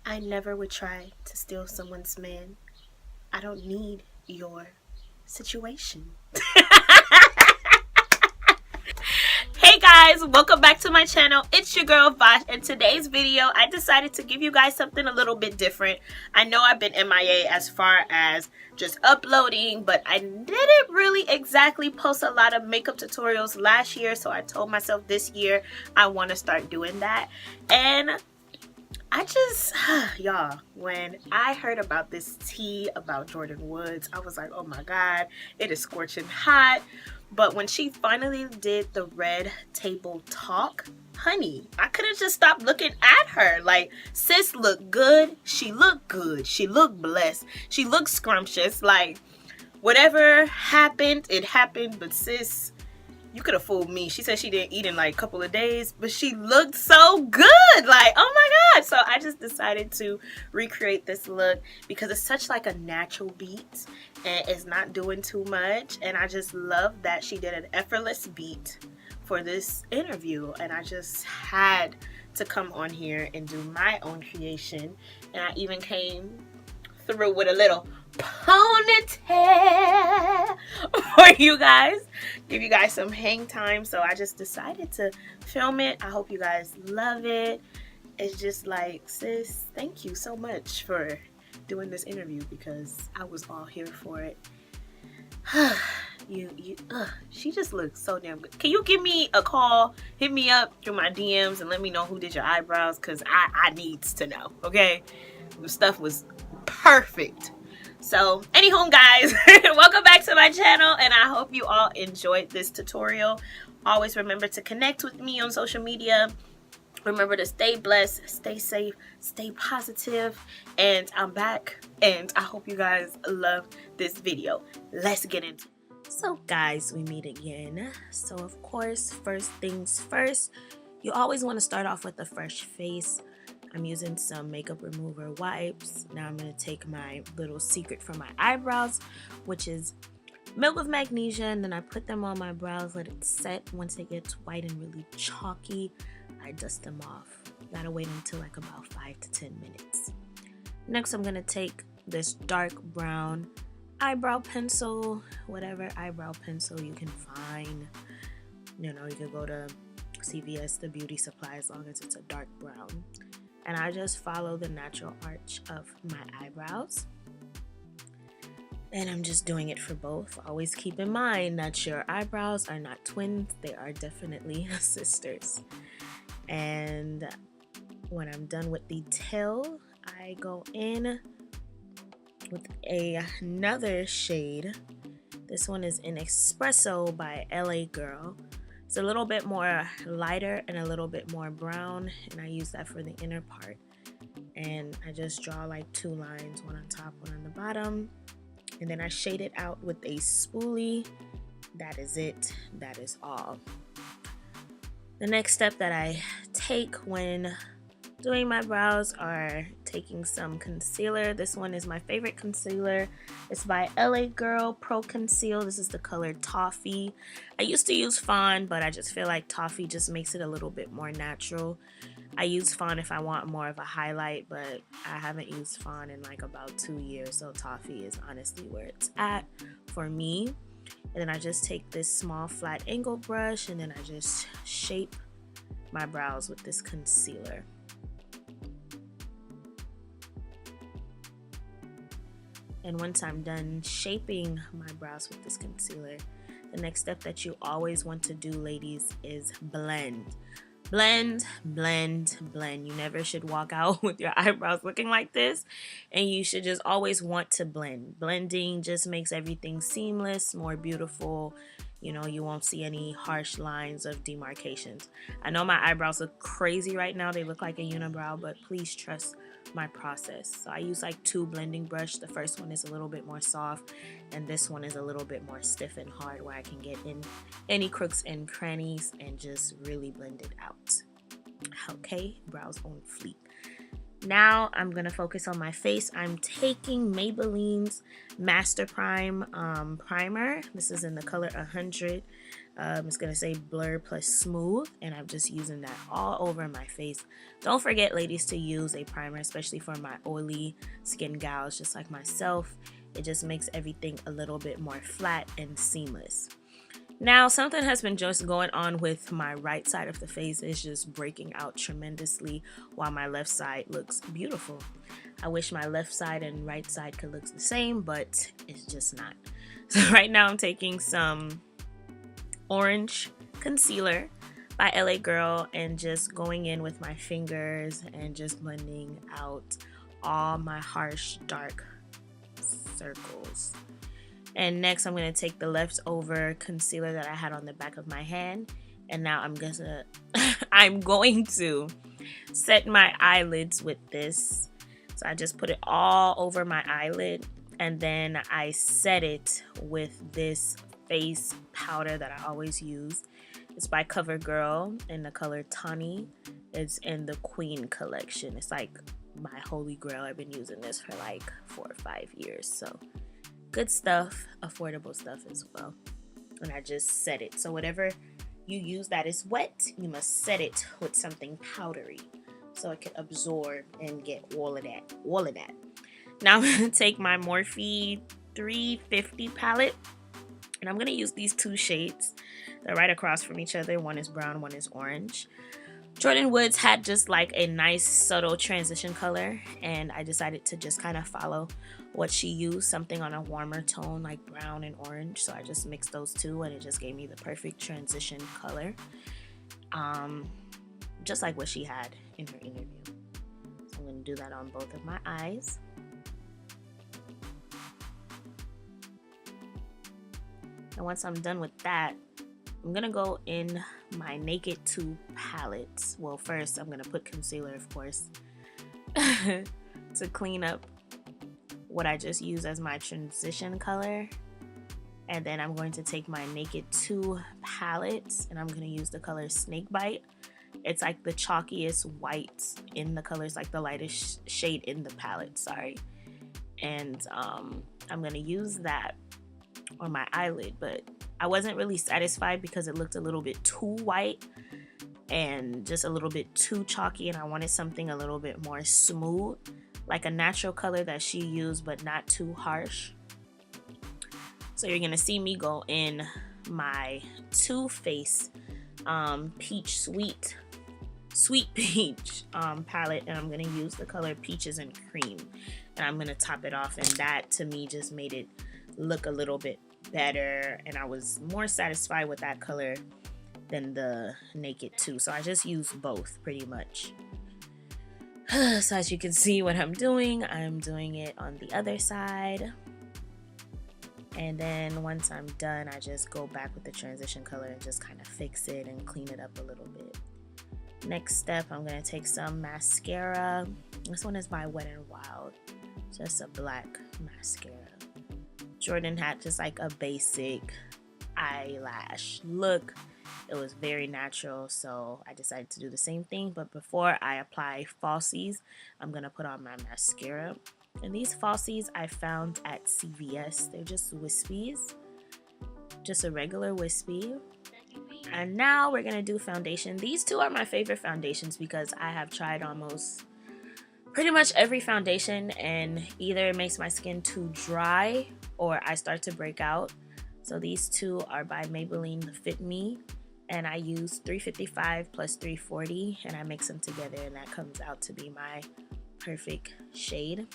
I never would try to steal someone's man. I don't need your situation. Hey guys, welcome back to my channel. It's your girl Vash. In today's video, I decided to give you guys something a little bit different. I know I've been MIA as far as just uploading, but I didn't really exactly post a lot of makeup tutorials last year, so I told myself this year I want to start doing that. And I just, y'all, when I heard about this tea about Jordyn Woods, I was like, oh my God, it is scorching hot. But when she finally did the red table talk, honey, I couldn't just stop looking at her. Like, sis looked good. She looked good. She looked blessed. She looked scrumptious. Like, whatever happened, it happened. But sis, you could have fooled me. She said she didn't eat in like a couple of days, but she looked so good. Like, oh my God. So I just decided to recreate this look because it's such like a natural beat and it's not doing too much. And I just love that she did an effortless beat for this interview. And I just had to come on here and do my own creation. And I even came through with a little ponytail for you guys, give you guys some hang time. So I just decided to film it. I hope you guys love it. It's just like, sis, thank you so much for doing this interview because I was all here for it. She just looks so damn good. Can you give me a call, hit me up through my DMs and let me know who did your eyebrows, because I needs to know, okay? The stuff was perfect. So anywho guys, welcome back to my channel and I hope you all enjoyed this tutorial. Always remember to connect with me on social media. Remember to stay blessed, stay safe, stay positive, and I'm back and I hope you guys love this video. Let's get into it. So guys, we meet again. So of course, first things first, you always want to start off with a fresh face. I'm using some makeup remover wipes. Now I'm going to take my little secret for my eyebrows, which is milk with magnesia, and then I put them on my brows, let it set. Once it gets white and really chalky, I dust them off. Gotta wait until like about 5 to 10 minutes. Next, I'm going to take this dark brown eyebrow pencil, whatever eyebrow pencil you can find. You know, you can go to CVS, the beauty supply, as long as it's a dark brown. And I just follow the natural arch of my eyebrows. And I'm just doing it for both. Always keep in mind that your eyebrows are not twins. They are definitely sisters. And when I'm done with the tail, I go in with another shade. This one is in Espresso by LA Girl. It's a little bit more lighter and a little bit more brown, and I use that for the inner part. And I just draw like 2 lines, one on top, one on the bottom, and then I shade it out with a spoolie. That is it. That is all. The next step that I take when doing my brows are taking some concealer. This one is my favorite concealer. It's by LA Girl ProConcealer. This is the color Toffee. I used to use Fawn, but I just feel like Toffee just makes it a little bit more natural. I use Fawn if I want more of a highlight, but I haven't used Fawn in like about 2 years, so Toffee is honestly where it's at for me. And then I just take this small flat angle brush and then I just shape my brows with this concealer. And once I'm done shaping my brows with this concealer, the next step that you always want to do, ladies, is blend. Blend, blend, blend. You never should walk out with your eyebrows looking like this, and you should just always want to blend. Blending just makes everything seamless, more beautiful. You know, you won't see any harsh lines of demarcations. I know my eyebrows look crazy right now. They look like a unibrow, but please trust my process. So I use like 2 blending brush. The first one is a little bit more soft, and this one is a little bit more stiff and hard, where I can get in any crooks and crannies and just really blend it out. Okay, brows on fleek. Now I'm gonna focus on my face. I'm taking Maybelline's Masterprime primer. This is in the color 100. It's gonna say blur plus smooth, and I'm just using that all over my face. Don't forget, ladies, to use a primer, especially for my oily skin gals just like myself. It just makes everything a little bit more flat and seamless. Now, something has been just going on with my right side of the face. It's just breaking out tremendously while my left side looks beautiful. I wish my left side and right side could look the same, but it's just not. So right now I'm taking some orange concealer by LA Girl and just going in with my fingers and just blending out all my harsh dark circles. And next I'm going to take the leftover concealer that I had on the back of my hand, and now I'm going to set my eyelids with this. So I just put it all over my eyelid, and then I set it with this face powder that I always use. It's by CoverGirl in the color Tawny. It's in the Queen collection. It's like my holy grail. I've been using this for like 4 or 5 years. So good stuff, affordable stuff as well. And I just set it. So whatever you use that is wet, you must set it with something powdery so it can absorb and get all of that. Now I'm going to take my Morphe 350 palette, and I'm going to use these two shades. They're right across from each other. One is brown, one is orange. Jordyn Woods had just like a nice subtle transition color, and I decided to just kind of follow what she used, something on a warmer tone like brown and orange. So I just mixed those two, and it just gave me the perfect transition color, just like what she had in her interview. So I'm going to do that on both of my eyes. And once I'm done with that, I'm gonna go in my Naked 2 palette. Well, first I'm gonna put concealer, of course, to clean up what I just used as my transition color. And then I'm going to take my Naked 2 palette, and I'm gonna use the color Snakebite. It's like the chalkiest white in the color. It's like the lightest shade in the palette, sorry. And I'm gonna use that on my eyelid, but I wasn't really satisfied because it looked a little bit too white and just a little bit too chalky, and I wanted something a little bit more smooth, like a natural color that she used but not too harsh. So you're gonna see me go in my Too Faced Peach Sweet Peach palette, and I'm gonna use the color Peaches and Cream, and I'm gonna top it off, and that to me just made it look a little bit better, and I was more satisfied with that color than the Naked 2. So I just used both pretty much. So as you can see what I'm doing it on the other side, and then once I'm done, I just go back with the transition color and just kind of fix it and clean it up a little bit. Next step, I'm going to take some mascara. This one is by Wet n Wild, just a black mascara. Jordyn had just like a basic eyelash look. It was very natural, so I decided to do the same thing. But before I apply falsies, I'm gonna put on my mascara. And these falsies I found at CVS. They're just wispies, just a regular wispy. And now we're gonna do foundation. These two are my favorite foundations because I have tried almost pretty much every foundation, and either it makes my skin too dry or I start to break out. So these two are by Maybeline FIT ME, and I use 355 plus 340, and I mix them together, and that comes out to be my perfect shade.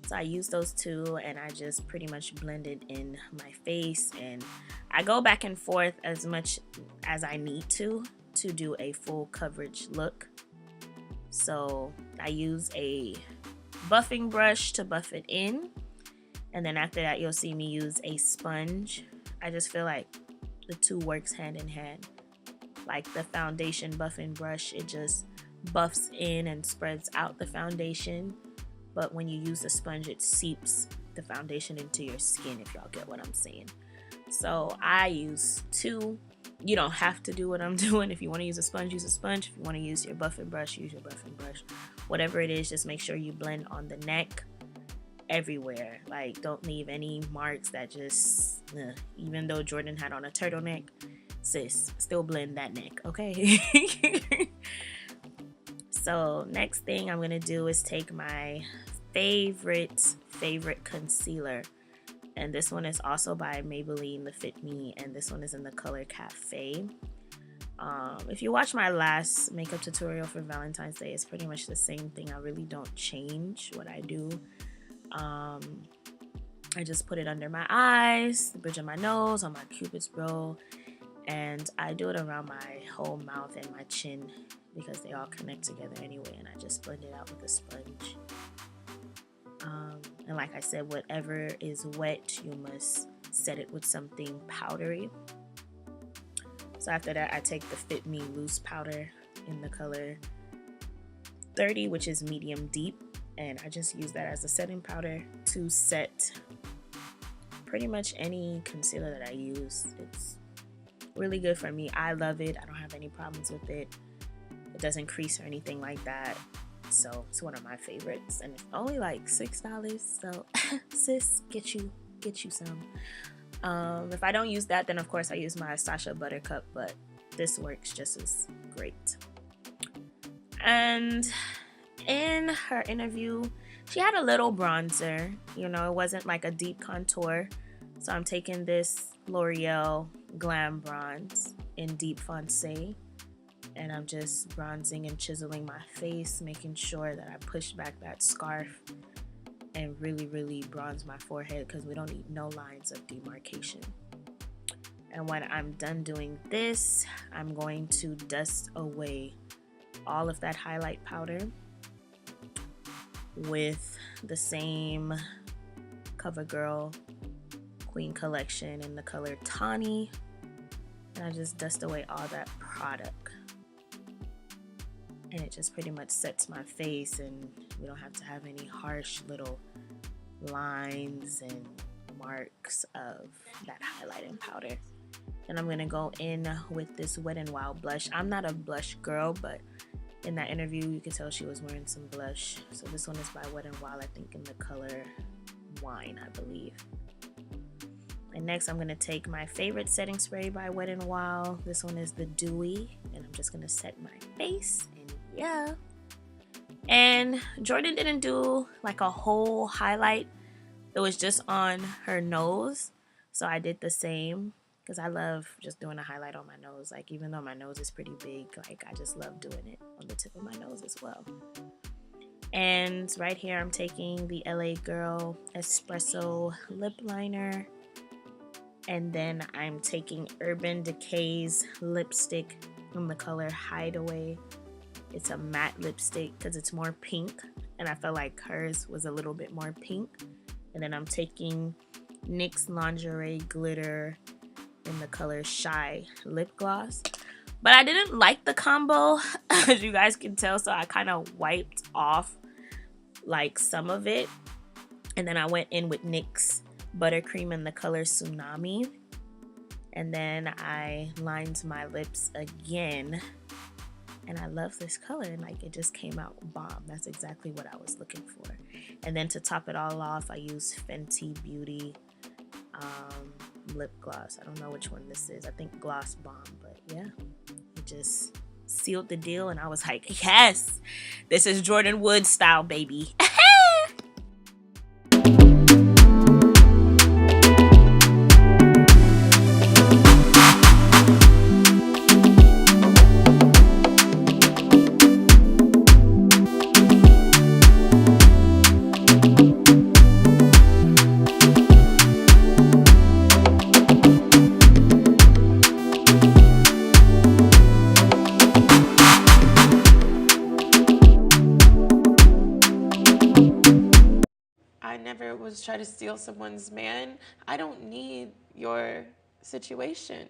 So I use those two, and I just pretty much blend it in my face, and I go back and forth as much as I need to do a full coverage look. So I use a buffing brush to buff it in, and then after that you'll see me use a sponge. I just feel like the two works hand in hand. Like the foundation buffing brush, it just buffs in and spreads out the foundation, but when you use the sponge, it seeps the foundation into your skin, if y'all get what I'm saying. So I use two. You don't have to do what I'm doing. If you want to use a sponge, use a sponge. If you want to use your buffing brush, use your buffing brush. Whatever it is, just make sure you blend on the neck everywhere. Like, don't leave any marks that just, even though Jordyn had on a turtleneck, sis, still blend that neck, okay? So next thing I'm gonna do is take my favorite concealer, and this one is also by Maybeline FIT ME, and this one is in the color Cafe. If you watch my last makeup tutorial for Valentine's Day, it's pretty much the same thing. I really don't change what I do. I just put it under my eyes, the bridge of my nose, on my cupid's bow, and I do it around my whole mouth and my chin because they all connect together anyway, and I just blend it out with a sponge. And like I said, whatever is wet, you must set it with something powdery. So after that, I take the Fit Me loose powder in the color 30, which is medium deep, and I just use that as a setting powder to set pretty much any concealer that I use. It's really good for me. I love it. I don't have any problems with it. It doesn't crease or anything like that. So it's one of my favorites, and it's only like $6. So sis, get you some. If I don't use that, then of course I use my Sasha Buttercup, but this works just as great. And in her interview, she had a little bronzer. You know, it wasn't like a deep contour. So I'm taking this L'Oreal Glam Bronze in Deep Foncé, and I'm just bronzing and chiseling my face, making sure that I push back that scarf and really bronze my forehead, because we don't need no lines of demarcation. And when I'm done doing this, I'm going to dust away all of that highlight powder with the same CoverGirl Queen Collection in the color Tawny, and I just dust away all that product, and it just pretty much sets my face, and we don't have to have any harsh little lines and marks of that highlighting powder. And I'm gonna go in with this Wet n Wild blush. I'm not a blush girl, but in that interview you could tell she was wearing some blush. So this one is by Wet n Wild, I think in the color Wine, I believe. And next I'm gonna take my favorite setting spray by Wet n Wild. This one is the Dewy, and I'm just gonna set my face, and yeah. And Jordyn didn't do like a whole highlight. It was just on her nose, so I did the same because I love just doing a highlight on my nose. Like, even though my nose is pretty big, like, I just love doing it on the tip of my nose as well. And right here I'm taking the LA Girl Espresso lip liner, and then I'm taking Urban Decay's lipstick in the color Hideaway. It's a matte lipstick because it's more pink, and I felt like hers was a little bit more pink. And then I'm taking NYX Lingerie Glitter in the color Shy lip gloss. But I didn't like the combo, as you guys can tell, so I kind of wiped off like some of it. And then I went in with NYX Buttercream in the color Tsunami. And then I lined my lips again. And I love this color, and like, it just came out bomb. That's exactly what I was looking for. And then to top it all off, I used Fenty Beauty lip gloss. I don't know which one this is. I think Gloss Bomb, but yeah, it just sealed the deal, and I was like, yes, this is Jordyn Woods style, baby. Try to steal someone's man. I don't need your situation.